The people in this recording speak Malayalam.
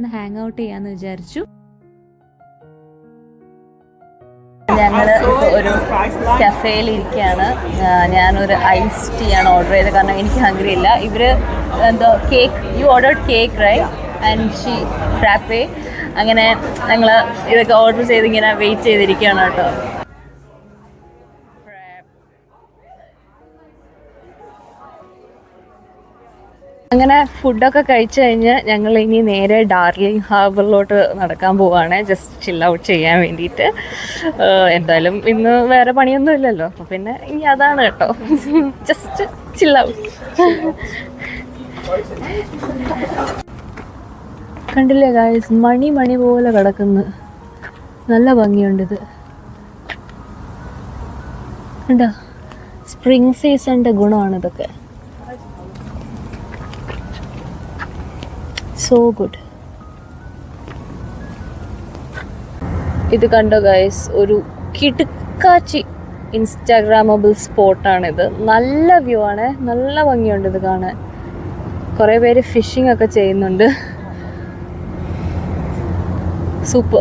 ഒന്ന് ഹാങ് ഔട്ട് ചെയ്യാന്ന് വിചാരിച്ചു. ഞങ്ങൾ ഇപ്പോൾ ഒരു കഫേയിൽ ഇരിക്കുകയാണ്. ഞാനൊരു ഐസ് ടീ ആണ് ഓർഡർ ചെയ്തത്, കാരണം എനിക്ക് ഹംഗ്രി ഇല്ല. ഇവർ എന്തോ cake, you order cake right and she frappe, അങ്ങനെ ഞങ്ങൾ ഇതൊക്കെ ഓർഡർ ചെയ്ത് ഇങ്ങനെ വെയിറ്റ് ചെയ്തിരിക്കുകയാണ് കേട്ടോ. അങ്ങനെ ഫുഡൊക്കെ കഴിച്ചു കഴിഞ്ഞ് ഞങ്ങൾ ഇനി നേരെ ഡാർലിംഗ് ഹാർബറിലോട്ട് നടക്കാൻ പോവാണ്, ജസ്റ്റ് ചിൽ ഔട്ട് ചെയ്യാൻ വേണ്ടിയിട്ട്. എന്തായാലും ഇന്ന് വേറെ പണിയൊന്നും ഇല്ലല്ലോ, അപ്പോൾ പിന്നെ ഇനി അതാണ് കേട്ടോ, ജസ്റ്റ് ചിൽ ഔട്ട്. കണ്ടില്ലേ ഗായ്സ്, മണി പോലെ കിടക്കുന്നു, നല്ല ഭംഗിയുണ്ടിത് കണ്ടോ. സ്പ്രിംഗ് സീസണിൻ്റെ ഗുണമാണ് ഇതൊക്കെ. So good. ഇത് കണ്ടോ ഗൈസ്, ഒരു കിടുക്കാച്ചി ഇൻസ്റ്റാഗ്രാമബിൾ സ്പോട്ടാണിത്. നല്ല വ്യൂ ആണ്, നല്ല ഭംഗിയുണ്ട് ഇത് കാണാൻ. കുറേ പേര് ഫിഷിംഗ് ഒക്കെ ചെയ്യുന്നുണ്ട്. സൂപ്പർ.